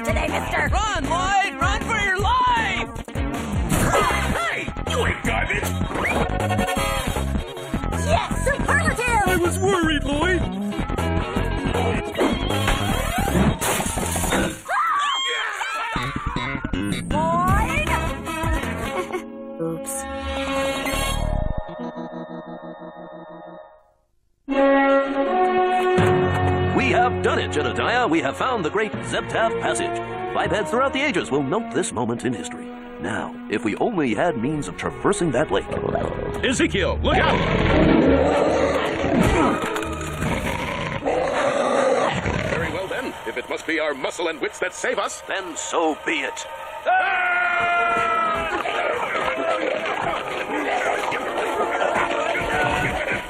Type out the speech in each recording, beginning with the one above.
work today, mister. Run, Lloyd! Run for your life! Hey! You ain't garbage! Yes, superlative! I was worried, Lloyd. Lloyd! Oops. We have done it, Jedediah. We have found the great Zeptaf Passage. Bipeds throughout the ages will note this moment in history. Now, if we only had means of traversing that lake. Ezekiel, look out! Very well then. If it must be our muscle and wits that save us, Then so be it.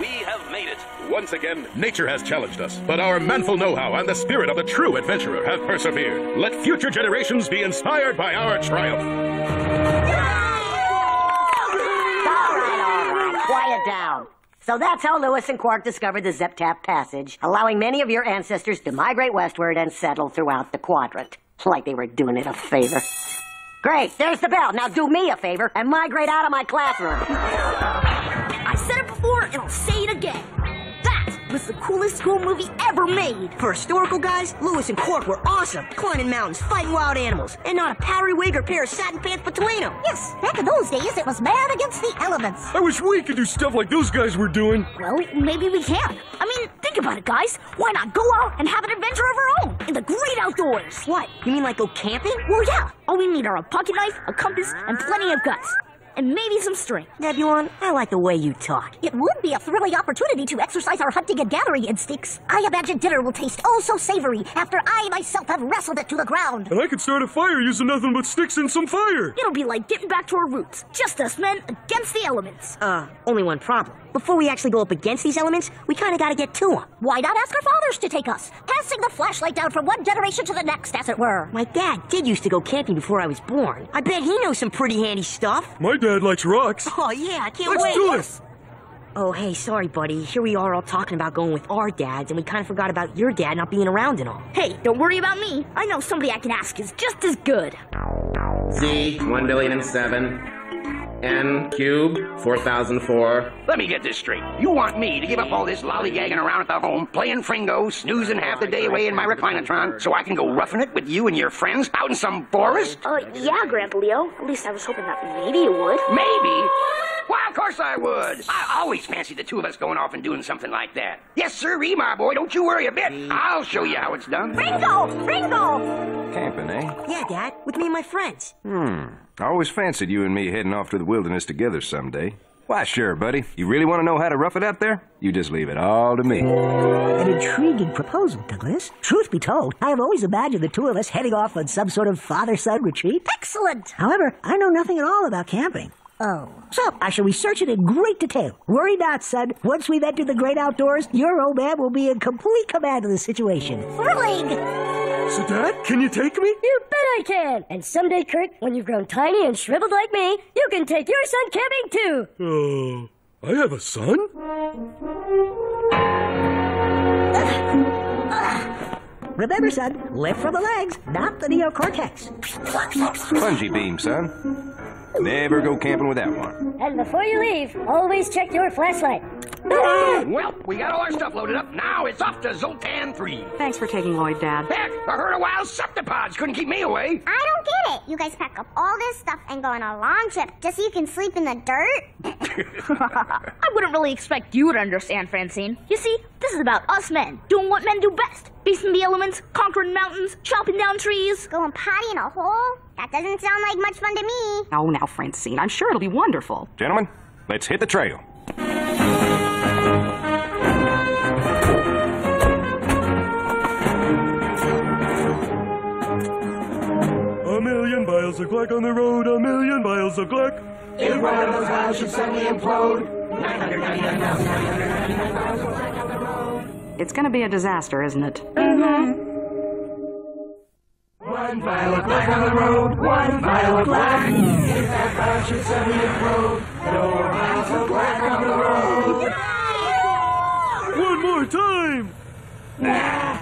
We have made it. once again, nature has challenged us, but our manful know-how and the spirit of the true adventurer have persevered. Let future generations be inspired by our triumph. All right, quiet down. So that's how Lewis and Quark discovered the Zeptaf Passage, allowing many of your ancestors to migrate westward and settle throughout the quadrant. Like they were doing it a favor. Great, there's the bell. Now do me a favor and migrate out of my classroom. I said it before, and I'll say it again. That was the coolest school movie ever made. For historical guys, Lewis and Quark were awesome. Climbing mountains, fighting wild animals, and not a powdery wig or pair of satin pants between them. Yes, back in those days, it was man against the elements. I wish we could do stuff like those guys were doing. Well, maybe we can. I mean, think about it, guys. Why not go out and have an adventure of our own in the great outdoors? What? You mean like go camping? Well, yeah. All we need are a pocket knife, a compass, and plenty of guts. And maybe some string. Nebulon, I like the way you talk. It would be a thrilling opportunity to exercise our hunting and gathering instincts. I imagine dinner will taste oh so savory after I myself have wrestled it to the ground. And I could start a fire using nothing but sticks and some fire. It'll be like getting back to our roots. Just us men against the elements. Only one problem. Before we actually go up against these elements, we kinda gotta get to them. Why not ask our fathers to take us? Passing the flashlight down from one generation to the next, as it were. My dad did used to go camping before I was born. I bet he knows some pretty handy stuff. My dad likes rocks. Oh yeah, I can't Let's wait. do this. Oh, hey, sorry, buddy. Here we are all talking about going with our dads, and we kind of forgot about your dad not being around and all. Hey, don't worry about me. I know somebody I can ask is just as good. Z, 1,000,000,007. N cubed, 4004. Let me get this straight. You want me to give up all this lollygagging around at the home, playing Fringo, snoozing half the day away in my reclinatron, so I can go roughing it with you and your friends out in some forest? Yeah, Grandpa Leo. At least I was hoping that maybe you would. Maybe? Why, of course I would. I always fancied the two of us going off and doing something like that. Yes, sir, my boy. Don't you worry a bit. I'll show you how it's done. Ringo! Ringo! Camping, eh? Yeah, Dad, with me and my friends. I always fancied you and me heading off to the wilderness together someday. Why, sure, buddy. You really want to know how to rough it out there? You just leave it all to me. An intriguing proposal, Douglas. Truth be told, I have always imagined the two of us heading off on some sort of father-son retreat. Excellent! However, I know nothing at all about camping. Oh. So, I shall research it in great detail. Worry not, son. Once we've entered the great outdoors, your old man will be in complete command of the situation. Thrilling! So, Dad, can you take me? You bet I can! And someday, Kirk, when you've grown tiny and shriveled like me, you can take your son camping too! I have a son? Remember, son, lift from the legs, not the neocortex. Bungee beam, son. Never go camping without one. And before you leave, always check your flashlight. Well, we got all our stuff loaded up. Now it's off to Zoltan 3. Thanks for taking Lloyd, Dad. Heck, a herd of wild septipods couldn't keep me away. I don't get it. You guys pack up all this stuff and go on a long trip just so you can sleep in the dirt? I wouldn't really expect you to understand, Francine. You see, this is about us men, doing what men do best. Facing the elements, conquering mountains, chopping down trees. Going potty in a hole? That doesn't sound like much fun to me. Oh, now, Francine, I'm sure it'll be wonderful. Gentlemen, let's hit the trail. A million miles of Gleck on the road, a million miles of Gleck. If one of those miles should suddenly implode, 999,999 miles of Gleck on the road. It's gonna be a disaster, isn't it? One mile of Gleck on the road, 1 mile of Gleck. If that mile should suddenly implode, no more miles of Gleck on the road. One more time! Man,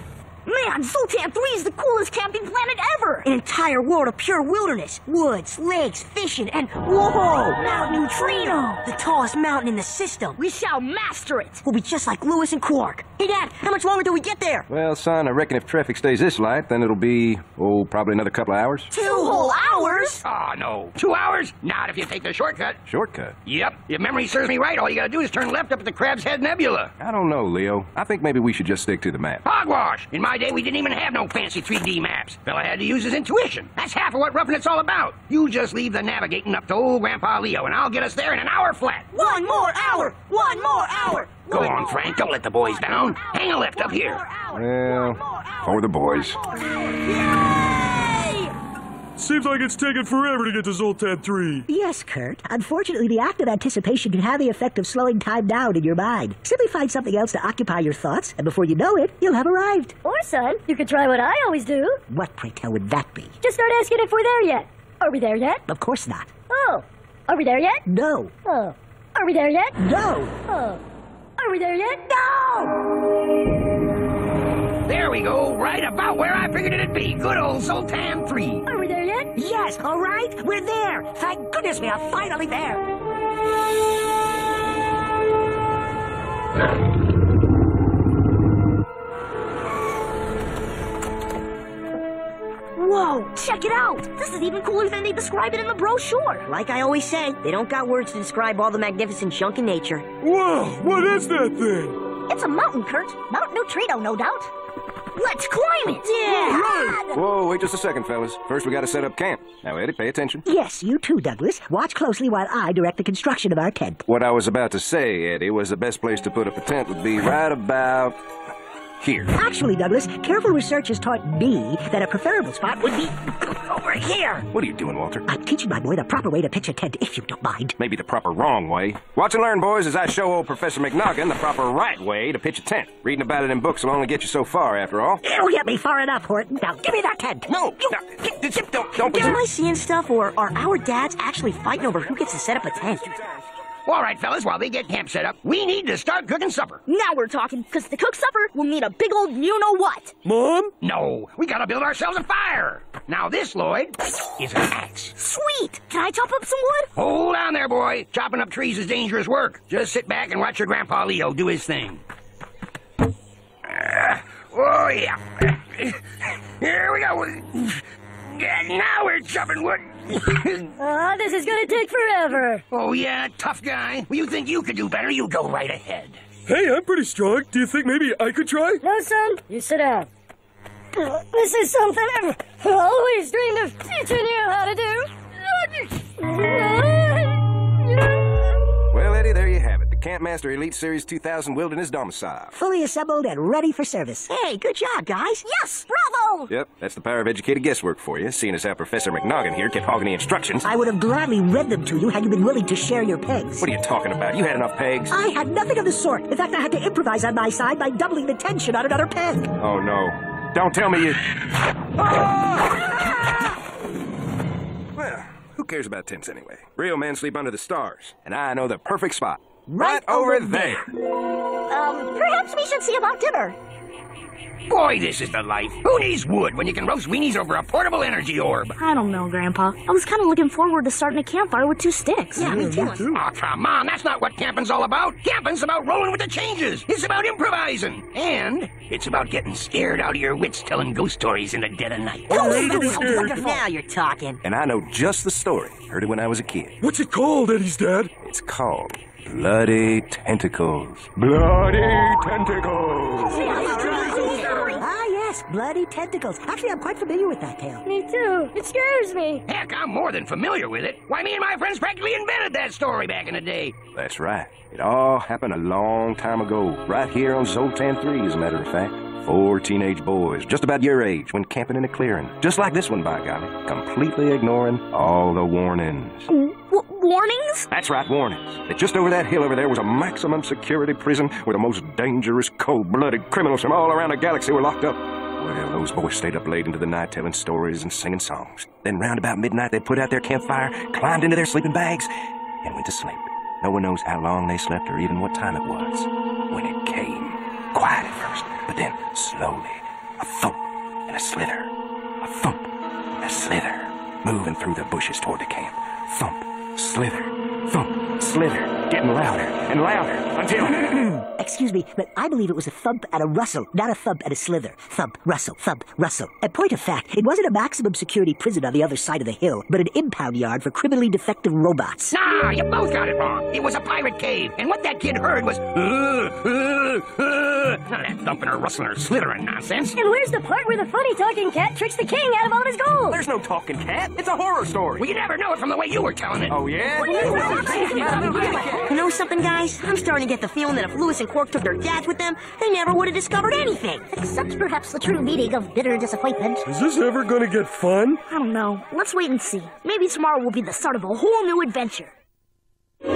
Man, Zoltan 3 is the coolest camping planet ever! An entire world of pure wilderness. Woods, lakes, fishing, and whoa! Mount Neutrino! The tallest mountain in the system. We shall master it! We'll be just like Lewis and Quark. Hey, Dad, how much longer till we get there? Well, son, I reckon if traffic stays this light, then it'll be, probably another couple of hours. 2 whole hours? Oh, no. 2 hours? Not if you take the shortcut. Shortcut? Yep. If memory serves me right, all you gotta do is turn left up at the Crab's Head Nebula. I don't know, Leo. I think maybe we should just stick to the map. Hogwash! In my day, we didn't even have no fancy 3D maps. Fella had to use his intuition. That's half of what roughing it's all about. You just leave the navigating up to old Grandpa Leo, and I'll get us there in an hour flat. 1 more hour! 1 more hour! Go on, Frank. Don't let the boys down. Hang a left up here. Well, for the boys. Seems like it's taken forever to get to Zoltan 3. Yes, Kurt. Unfortunately, the act of anticipation can have the effect of slowing time down in your mind. Simply find something else to occupy your thoughts, and before you know it, you'll have arrived. Or, son, you could try what I always do. What, pray tell, would that be? Just start asking if we're there yet. Are we there yet? Of course not. Oh. Are we there yet? No. Oh. Are we there yet? No. Oh. Are we there yet? No! There we go, right about where I figured it'd be. Good old Zoltan 3. Are we there yet? Yes, all right, we're there. Thank goodness we are finally there. Whoa, check it out! This is even cooler than they describe it in the brochure. Like I always say, they don't got words to describe all the magnificent junk in nature. Whoa, what is that thing? It's a mountain, Kurt. Mount Neutrino, no doubt. Let's climb it! Yeah! Whoa, wait just a second, fellas. First, we gotta set up camp. Now, Eddie, pay attention. Yes, you too, Douglas. Watch closely while I direct the construction of our tent. What I was about to say, Eddie, was the best place to put up a tent would be right about here. Actually, Douglas, careful research has taught me that a preferable spot would be over here. What are you doing, Walter? I'm teaching my boy the proper way to pitch a tent, if you don't mind. Maybe the proper wrong way. Watch and learn, boys, as I show old Professor McNoggin the proper right way to pitch a tent. Reading about it in books will only get you so far, after all. It'll get me far enough, Horton. Now, give me that tent. No, don't. Am I seeing stuff, or are our dads actually fighting over who gets to set up a tent? All right, fellas, while they get camp set up, we need to start cooking supper. Now we're talking, because to cook supper, we'll need a big old you-know-what. Mom? No, we gotta build ourselves a fire. Now this, Lloyd, is an axe. Sweet! Can I chop up some wood? Hold on there, boy. Chopping up trees is dangerous work. Just sit back and watch your Grandpa Leo do his thing. Oh, yeah. Here we go. Now we're chopping wood. Oh, this is gonna take forever. Oh, yeah, tough guy. Well, you think you could do better? You go right ahead. Hey, I'm pretty strong. Do you think maybe I could try? No, son. You sit down. This is something I've always dreamed of teaching you how to do. Well, Eddie, there you have it. The Campmaster Elite Series 2000 Wilderness Domicile. Fully assembled and ready for service. Hey, good job, guys. Yes, bravo! Yep, that's the power of educated guesswork for you, seeing as how Professor McNoggin here kept hogging the instructions. I would have gladly read them to you had you been willing to share your pegs. What are you talking about? You had enough pegs. I had nothing of the sort. In fact, I had to improvise on my side by doubling the tension on another peg. Oh, no. Don't tell me you... Well, who cares about tents anyway? Real men sleep under the stars, and I know the perfect spot. Right over there. Perhaps we should see about dinner. Boy, this is the life. Who needs wood when you can roast weenies over a portable energy orb? I don't know, Grandpa. I was kind of looking forward to starting a campfire with 2 sticks. Yeah, me too. Oh, come on. That's not what camping's all about. Camping's about rolling with the changes. It's about improvising. And it's about getting scared out of your wits telling ghost stories in the dead of night. Now you're talking. And I know just the story. Heard it when I was a kid. What's it called, Eddie's dad? It's called Bloody Tentacles. Bloody Tentacles! Ah, yes, bloody tentacles. Actually, I'm quite familiar with that tale. Me too. It scares me. Heck, I'm more than familiar with it. Why, me and my friends practically invented that story back in the day. That's right. It all happened a long time ago, right here on Zoltan 3, as a matter of fact. 4 teenage boys, just about your age, went camping in a clearing. Just like this one, by golly. Completely ignoring all the warnings. Warnings? That's right, warnings. That just over that hill over there was a maximum security prison where the most dangerous, cold-blooded criminals from all around the galaxy were locked up. Well, those boys stayed up late into the night telling stories and singing songs. Then round about midnight, they put out their campfire, climbed into their sleeping bags, and went to sleep. No one knows how long they slept or even what time it was when it came. Quiet at first, but then slowly, a thump slither. A thump. A slither. Moving through the bushes toward the camp. Thump. Slither. Thump. Slither. Getting louder and louder until... Excuse me, but I believe it was a thump and a rustle, not a thump and a slither. Thump, rustle, thump, rustle. A point of fact, it wasn't a maximum security prison on the other side of the hill, but an impound yard for criminally defective robots. Nah, you both got it wrong. It was a pirate cave, and what that kid heard was... None of that thumping or rustling or slithering nonsense. And where's the part where the funny-talking cat tricks the king out of all his gold? There's no talking cat. It's a horror story. Well, you never know it from the way you were telling it. Oh, yeah? You know something, guys? I'm starting to get the feeling that if Lewis and Quark took their dads with them, they never would have discovered anything. Except perhaps the true meaning of bitter disappointment. Is this ever gonna get fun? I don't know. Let's wait and see. Maybe tomorrow will be the start of a whole new adventure. Hey,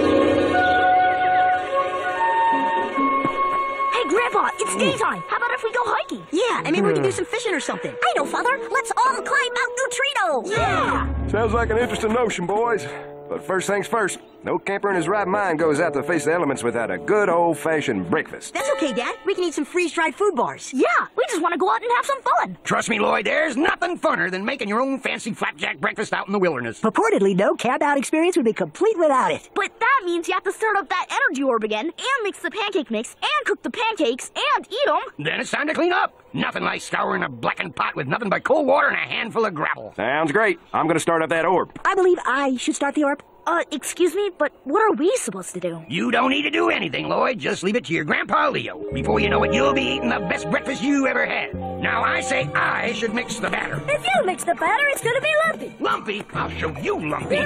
Grandpa, it's daytime. How about if we go hiking? Yeah, and maybe we can do some fishing or something. I know, Father. Let's all climb Mount Neutrino. Yeah! Sounds like an interesting notion, boys. But first things first, no camper in his right mind goes out to face the elements without a good old-fashioned breakfast. That's okay, Dad. We can eat some freeze-dried food bars. Yeah, we just want to go out and have some fun. Trust me, Lloyd, there's nothing funner than making your own fancy flapjack breakfast out in the wilderness. Purportedly, no camp-out experience would be complete without it. But that means you have to start up that energy orb again, and mix the pancake mix, and cook the pancakes, and eat them. Then it's time to clean up. Nothing like scouring a blackened pot with nothing but cold water and a handful of gravel. Sounds great. I'm going to start up that orb. I believe I should start the orb. Excuse me, but what are we supposed to do? You don't need to do anything, Lloyd. Just leave it to your Grandpa Leo. Before you know it, you'll be eating the best breakfast you ever had. Now, I say I should mix the batter. If you mix the batter, it's gonna be lumpy. Lumpy? I'll show you, Lumpy.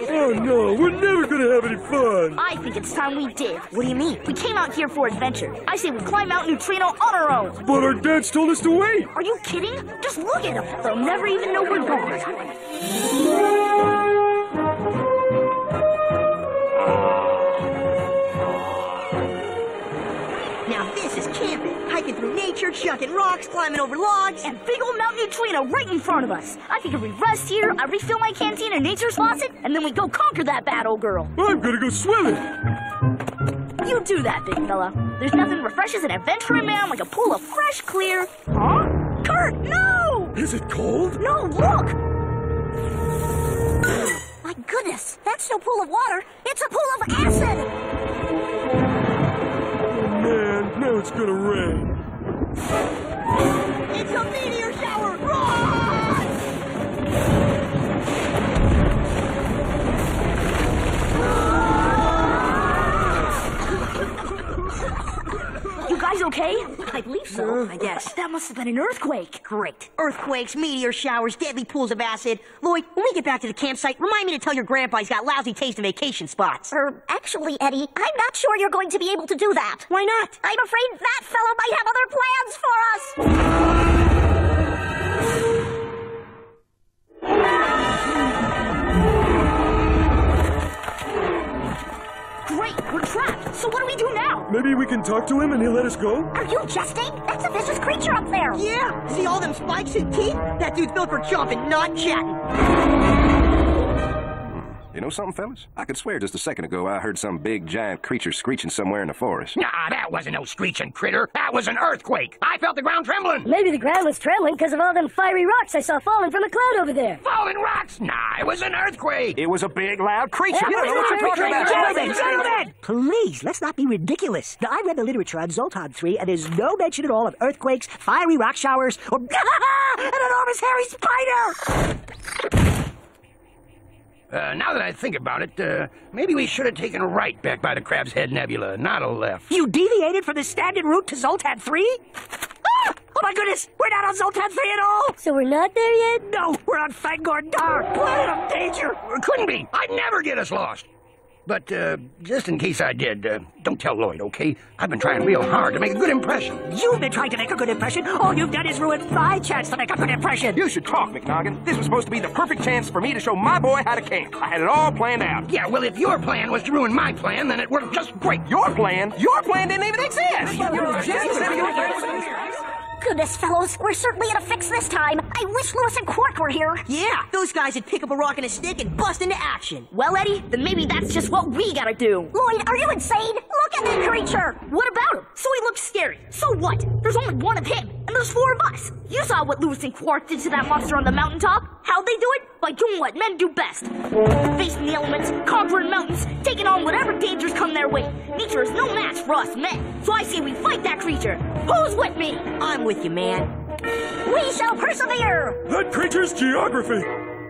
Oh, no, we're never gonna have any fun. I think it's time we did. What do you mean? We came out here for adventure. I say we climb Mount Neutrino on our own. But our dads told us to wait. Are you kidding? Just look at them. They'll never even know we're gone. Now this is camping. Hiking through nature, chucking rocks, climbing over logs. And big old Mount Neutrino right in front of us. I think if we rest here, I refill my canteen in nature's faucet, and then we go conquer that bad old girl. I'm gonna go swimming. You do that, big fella. There's nothing refreshes an adventuring man like a pool of fresh, clear... Huh? Kurt, no! Is it cold? No, look! My goodness, that's no pool of water. It's a pool of acid. Man, now it's gonna rain. It's a meteor shower! Run! You guys okay? I believe so. I guess. That must have been an earthquake. Great. Earthquakes, meteor showers, deadly pools of acid. Lloyd, when we get back to the campsite, remind me to tell your grandpa he's got lousy taste in vacation spots. Actually, Eddie, I'm not sure you're going to be able to do that. Why not? I'm afraid that fellow might have other plans for us. Great, we're trapped. So what do we do now? Maybe we can talk to him and he'll let us go? Are you jesting? That's a vicious creature up there. Yeah, see all them spikes and teeth? That dude's built for chomping, not chatting. You know something, fellas? I could swear just a second ago I heard some big, giant creature screeching somewhere in the forest. Nah, that wasn't no screeching critter. That was an earthquake. I felt the ground trembling. Maybe the ground was trembling because of all them fiery rocks I saw falling from a cloud over there. Falling rocks? Nah, it was an earthquake. It was a big, loud creature. Yeah, You don't know what you're talking about. Gentlemen! Please, let's not be ridiculous. Now, I read the literature on Zoltan 3, and there's no mention at all of earthquakes, fiery rock showers, or an enormous hairy spider! Now that I think about it, maybe we should have taken a right back by the Crab's Head Nebula, not a left. You deviated from the standard route to Zoltan 3? Ah! Oh my goodness, we're not on Zoltan 3 at all! So we're not there yet? No, we're on Fangor Dar, planet of danger! Couldn't be. I'd never get us lost. But, just in case I did, don't tell Lloyd, okay? I've been trying real hard to make a good impression. You've been trying to make a good impression. All you've done is ruin my chance to make a good impression. You should talk, McNoggin. This was supposed to be the perfect chance for me to show my boy how to camp. I had it all planned out. Yeah, well, if your plan was to ruin my plan, then it worked just great. Your plan? Your plan didn't even exist! Goodness, fellows, we're certainly in a fix this time. I wish Lewis and Quark were here. Yeah, those guys would pick up a rock and a stick and bust into action. Well, Eddie, then maybe that's just what we gotta do. Lloyd, are you insane? Look at that creature! What about him? So he looks scary. So what? There's only one of him, and there's 4 of us. You saw what Lewis and Quark did to that monster on the mountaintop. How'd they do it? By doing what men do best. Facing the elements, conquering mountains, taking on whatever dangers come their way. Nature is no match for us men. So I say we fight that creature. Who's with me? I'm with you, man. We shall persevere! That creature's geography.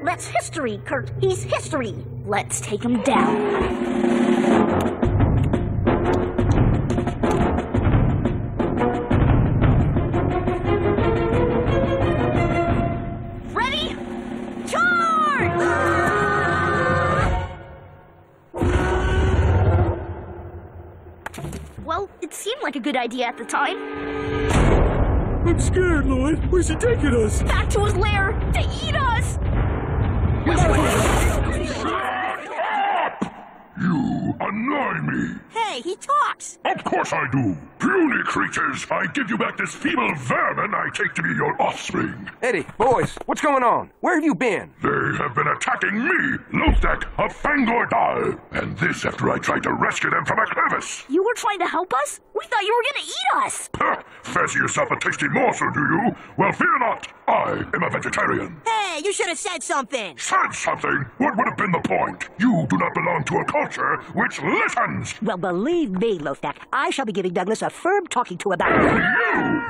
That's history, Kurt. He's history. Let's take him down. Ready? Charge! Well, it seemed like a good idea at the time. I'm scared, Lloyd. Where's he taking us? Back to his lair to eat us! You annoy me. Hey, he talks. Of course I do. Puny creatures, I give you back this feeble vermin I take to be your offspring. Eddie, boys, what's going on? Where have you been? They have been attacking me, Lothak of Fangor Dal. And this after I tried to rescue them from a crevice. You were trying to help us? We thought you were gonna eat us! Fancy yourself a tasty morsel, do you? Well, fear not. I am a vegetarian. Hey, you should have said something. Said something? What would have been the point? You do not belong to a culture which listens. Well, believe me, Lothak, I shall be giving Douglas a firm talking to about You!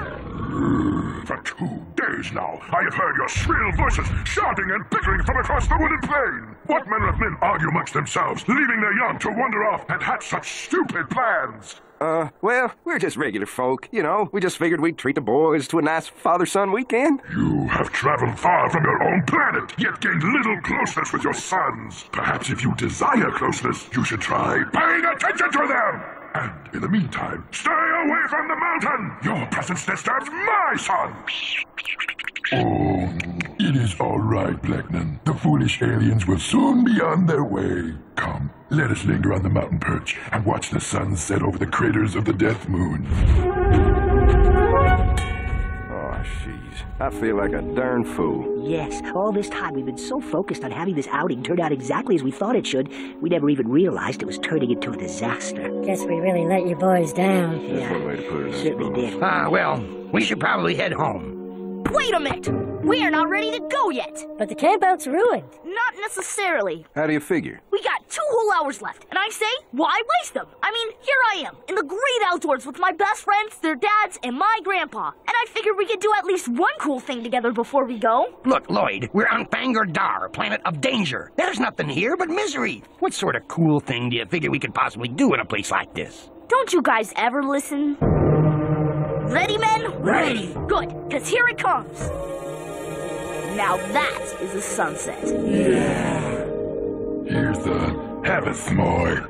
For 2 days now, I have heard your shrill voices shouting and bickering from across the wooded plain. What manner of men argue amongst themselves, leaving their young to wander off and hatch such stupid plans? Well, we're just regular folk, you know. We just figured we'd treat the boys to a nice father-son weekend. You have traveled far from your own planet, yet gained little closeness with your sons. Perhaps if you desire closeness, you should try paying attention to them. And in the meantime, stay away from the mountain. Your presence disturbs my son. Oh, it is all right, Blackman. The foolish aliens will soon be on their way. Come, let us linger on the mountain perch and watch the sun set over the craters of the Death Moon. Oh, jeez. I feel like a darn fool. Yes, all this time we've been so focused on having this outing turn out exactly as we thought it should, we never even realized it was turning into a disaster. Guess we really let you boys down. That's one way to put it. Certainly did. Well, we should probably head home. Wait a minute! We are not ready to go yet! But the campout's ruined. Not necessarily. How do you figure? We got 2 whole hours left, and I say, why waste them? I mean, here I am, in the great outdoors with my best friends, their dads, and my grandpa. And I figured we could do at least one cool thing together before we go. Look, Lloyd, we're on Fangor Dar, planet of danger. There's nothing here but misery. What sort of cool thing do you figure we could possibly do in a place like this? Don't you guys ever listen? Ready, men? Ready. Good, because here it comes. Now that is a sunset. Yeah. Here's the have a s'more.